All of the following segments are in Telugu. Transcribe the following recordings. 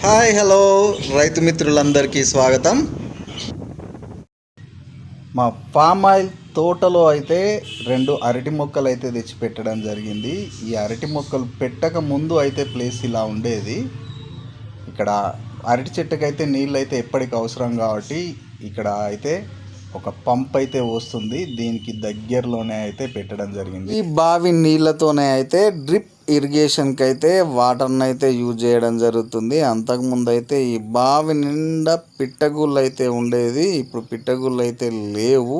హాయ్ హలో రైతు మిత్రులందరికీ స్వాగతం. మా పామ్ ఆయిల్ తోటలో అయితే 2 అరటి మొక్కలు అయితే తెచ్చి పెట్టడం జరిగింది. ఈ అరటి మొక్కలు పెట్టక ముందు అయితే ప్లేస్ ఇలా ఉండేది. ఇక్కడ అరటి చెట్టుకైతే నీళ్ళు అయితే ఎప్పటికి అవసరం కాబట్టి ఇక్కడ అయితే ఒక పంప్ అయితే వస్తుంది. దీనికి దగ్గరలోనే అయితే పెట్టడం జరిగింది. ఈ బావి నీళ్ళతోనే అయితే డ్రిప్ ఇరిగేషన్కి అయితే వాటర్ని అయితే యూజ్ చేయడం జరుగుతుంది. అంతకుముందు అయితే ఈ బావి నిండా పిట్టగుళ్ళు అయితే ఉండేది. ఇప్పుడు పిట్టగుళ్ళు అయితే లేవు.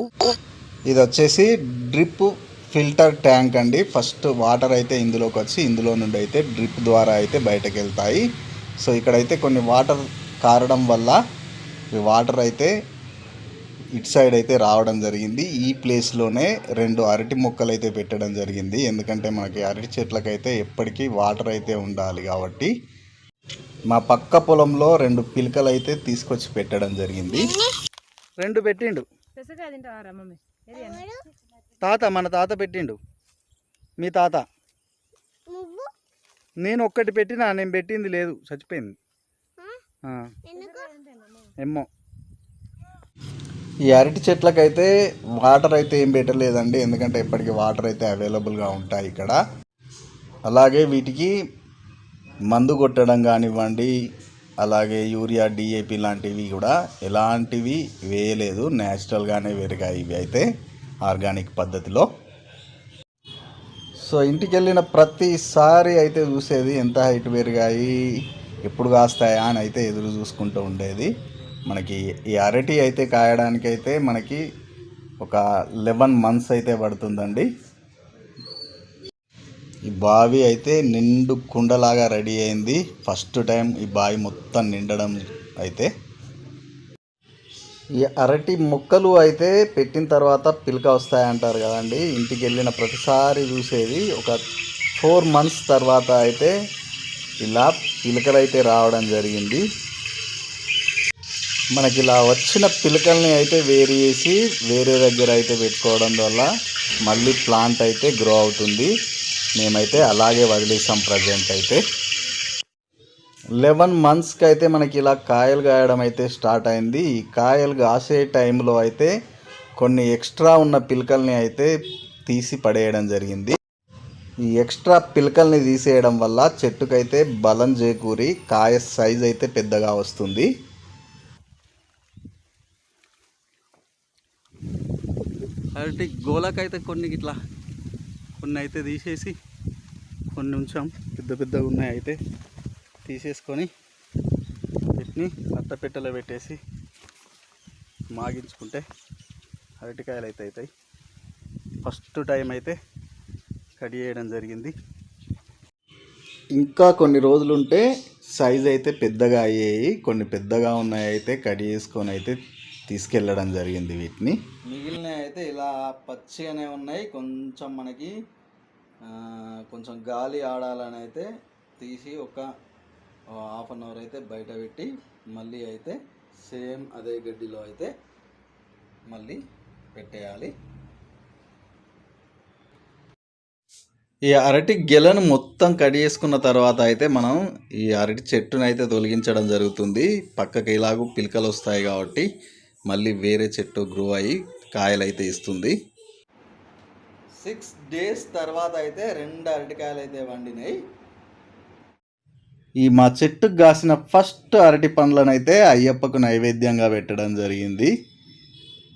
ఇది వచ్చేసి డ్రిప్ ఫిల్టర్ ట్యాంక్ అండి. ఫస్ట్ వాటర్ అయితే ఇందులోకి వచ్చి ఇందులో నుండి అయితే డ్రిప్ ద్వారా అయితే బయటకు వెళ్తాయి. సో ఇక్కడైతే కొన్ని వాటర్ కారడం వల్ల ఈ వాటర్ అయితే ఇటు సైడ్ అయితే రావడం జరిగింది. ఈ ప్లేస్లోనే 2 అరటి మొక్కలు అయితే పెట్టడం జరిగింది. ఎందుకంటే మనకి అరటి చెట్లకైతే ఎప్పటికీ వాటర్ అయితే ఉండాలి కాబట్టి మా పక్క పొలంలో 2 పిలకలు అయితే తీసుకొచ్చి పెట్టడం జరిగింది. 2 పెట్టిండు మన తాత పెట్టిండు. మీ తాత నేను ఒక్కటి పెట్టినా, నేను పెట్టింది లేదు, చచ్చిపోయింది. ఏమో. ఈ అరటి చెట్లకైతే వాటర్ అయితే ఏం పెట్టలేదండి, ఎందుకంటే ఇప్పటికీ వాటర్ అయితే అవైలబుల్గా ఉంటాయి ఇక్కడ. అలాగే వీటికి మందు కొట్టడం కానివ్వండి, అలాగే యూరియా డిఏపి లాంటివి కూడా ఎలాంటివి వేయలేదు. న్యాచురల్గానే పెరిగాయి ఇవి అయితే ఆర్గానిక్ పద్ధతిలో. సో ఇంటికి వెళ్ళిన ప్రతిసారి అయితే చూసేది ఎంత హైట్ పెరిగాయి, ఎప్పుడు కాస్తాయా అని అయితే ఎదురు చూసుకుంటూ ఉండేది. మనకి ఈ అరటి అయితే కాయడానికి అయితే మనకి ఒక 11 months అయితే పడుతుందండి. ఈ బావి అయితే నిండు కుండలాగా రెడీ అయింది. ఫస్ట్ టైం ఈ బావి మొత్తం నిండడం అయితే. ఈ అరటి మొక్కలు అయితే పెట్టిన తర్వాత పిలక వస్తాయంటారు కదండి. ఇంటికి వెళ్ళిన ప్రతిసారి చూసేది ఒక 4 months తర్వాత అయితే ఇలా పిలకలు అయితే రావడం జరిగింది. మనకి ఇలా వచ్చిన పిలకల్ని అయితే వేరు చేసి వేరే దగ్గర అయితే పెట్టుకోవడం వల్ల మళ్ళీ ప్లాంట్ అయితే గ్రో అవుతుంది. మేమైతే అలాగే వదిలేసాం. ప్రజెంట్ అయితే 11 monthsకి అయితే మనకి ఇలా కాయలు కాయడం అయితే స్టార్ట్ అయింది. ఈ కాయలు కాసే టైంలో అయితే కొన్ని ఎక్స్ట్రా ఉన్న పిలకల్ని అయితే తీసి పడేయడం జరిగింది. ఈ ఎక్స్ట్రా పిలకల్ని తీసేయడం వల్ల చెట్టుకైతే బలం చేకూరి కాయ సైజ్ అయితే పెద్దగా వస్తుంది. అరటి గోలకైతే కొన్ని ఇట్లా కొన్ని అయితే తీసేసి కొన్ని ఉంచాం. పెద్ద పెద్దగా ఉన్నాయి అయితే తీసేసుకొని వీటిని అట్టపెట్టెలో పెట్టేసి మాగించుకుంటే అరటికాయలు అయితే అవుతాయి. ఫస్ట్ టైం అయితే కట్ చేయడం జరిగింది. ఇంకా కొన్ని రోజులుంటే సైజ్ అయితే పెద్దగా అయ్యాయి. కొన్ని పెద్దగా ఉన్నాయి అయితే కట్ చేసుకొని అయితే తీసుకెళ్ళడం జరిగింది. వీటిని మిగిలిన అయితే ఇలా పచ్చిగానే ఉన్నాయి. కొంచెం మనకి కొంచెం గాలి ఆడాలని అయితే తీసి ఒక 1/2 hour అయితే బయట పెట్టి మళ్ళీ అయితే సేమ్ అదే గడ్డిలో అయితే మళ్ళీ పెట్టేయాలి. ఈ అరటి గెలను మొత్తం కట్ చేసుకున్న తర్వాత అయితే మనం ఈ అరటి చెట్టును అయితే తొలగించడం జరుగుతుంది. పక్కకి ఇలాగూ పిలకలు వస్తాయి కాబట్టి మళ్ళీ వేరే చెట్టు గ్రో అయ్యి కాయలు అయితే ఇస్తుంది. 6 days తర్వాత అయితే 2 అరటికాయలు అయితే వండినాయి. ఈ మా చెట్టుకు కాసిన ఫస్ట్ అరటి పండ్లను అయితే అయ్యప్పకు నైవేద్యంగా పెట్టడం జరిగింది.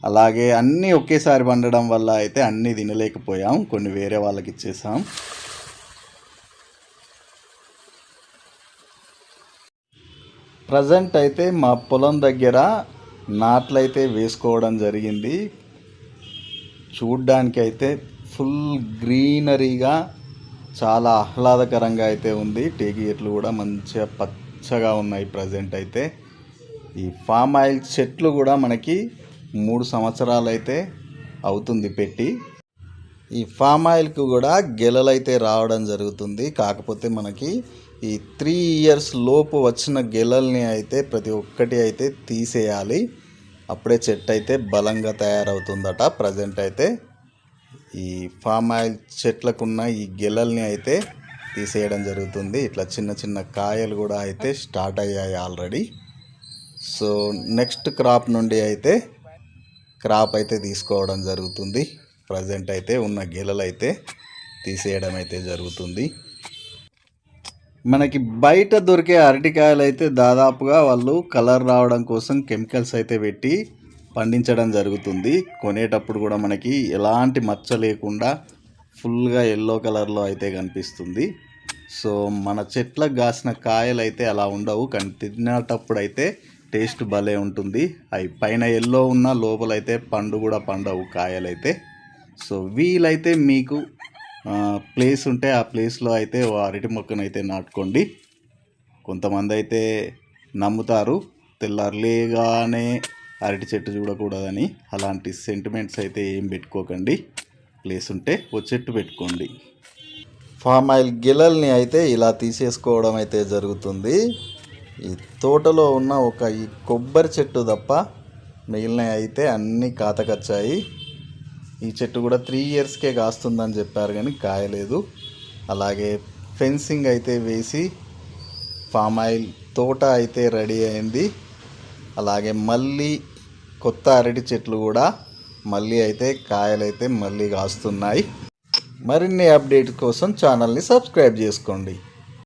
అలాగే అన్నీ ఒకేసారి పండడం వల్ల అయితే అన్నీ తినలేకపోయాం, కొన్ని వేరే వాళ్ళకి ఇచ్చేసాం. ప్రజెంట్ అయితే మా పొలం దగ్గర నాట్లయితే వేసుకోవడం జరిగింది. చూడ్డానికి అయితే ఫుల్ గ్రీనరీగా చాలా ఆహ్లాదకరంగా అయితే ఉంది. టేకి చెట్లు కూడా మంచిగా పచ్చగా ఉన్నాయి. ప్రజెంట్ అయితే ఈ పామ్ ఆయిల్ చెట్లు కూడా మనకి 3 సంవత్సరాలు అయితే అవుతుంది పెట్టి. ఈ పామ్ ఆయిల్కి కూడా గెలలు అయితే రావడం జరుగుతుంది. కాకపోతే మనకి ఈ 3 years లోపు వచ్చిన గెలల్ని అయితే ప్రతి ఒక్కటి అయితే తీసేయాలి. అప్పుడే చెట్టు అయితే బలంగా తయారవుతుందట. ప్రజెంట్ అయితే ఈ పామ్ ఆయిల్ చెట్లకున్న ఈ గెలల్ని అయితే తీసేయడం జరుగుతుంది. ఇట్లా చిన్న చిన్న కాయలు కూడా అయితే స్టార్ట్ అయ్యాయి ఆల్రెడీ. సో నెక్స్ట్ క్రాప్ నుండి అయితే క్రాప్ అయితే తీసుకోవడం జరుగుతుంది. ప్రజెంట్ అయితే ఉన్న గెలలు అయితే తీసేయడం అయితే జరుగుతుంది. మనకి బయట దొరికే అరటికాయలు అయితే దాదాపుగా వాళ్ళు కలర్ రావడం కోసం కెమికల్స్ అయితే పెట్టి పండించడం జరుగుతుంది. కొనేటప్పుడు కూడా మనకి ఎలాంటి మచ్చ లేకుండా ఫుల్గా ఎల్లో కలర్లో అయితే కనిపిస్తుంది. సో మన చెట్లకు కాసిన కాయలు అయితే అలా ఉండవు, కానీ తినేటప్పుడు అయితే టేస్ట్ భలే ఉంటుంది. అవి పైన ఎల్లో ఉన్న లోపలైతే పండు కూడా పండవు కాయలైతే. సో వీలైతే మీకు ప్లేస్ ఉంటే ఆ ప్లేస్లో అయితే అరటి మొక్కను అయితే నాటుకోండి. కొంతమంది అయితే నమ్ముతారు తెల్లారలేగానే అరటి చెట్టు చూడకూడదని. అలాంటి సెంటిమెంట్స్ అయితే ఏం పెట్టుకోకండి. ప్లేస్ ఉంటే ఓ చెట్టు పెట్టుకోండి. ఫామ్ ఆయిల్ గిలల్ని అయితే ఇలా తీసేసుకోవడం అయితే జరుగుతుంది. ఈ తోటలో ఉన్న ఈ కొబ్బరి చెట్టు తప్ప మిగిలినవి అయితే అన్నీ కాతకొచ్చాయి. ఈ చెట్టు కూడా 3 ఇయర్స్కే కాస్తుందని చెప్పారు కానీ కాయలేదు. అలాగే ఫెన్సింగ్ అయితే వేసి ఫామ్ ఆయిల్ తోట అయితే రెడీ అయింది. అలాగే మళ్ళీ కొత్త అరటి చెట్లు కూడా మళ్ళీ అయితే కాయలైతే మళ్ళీ కాస్తున్నాయి. మరిన్ని అప్డేట్ కోసం ఛానల్ని సబ్స్క్రైబ్ చేసుకోండి.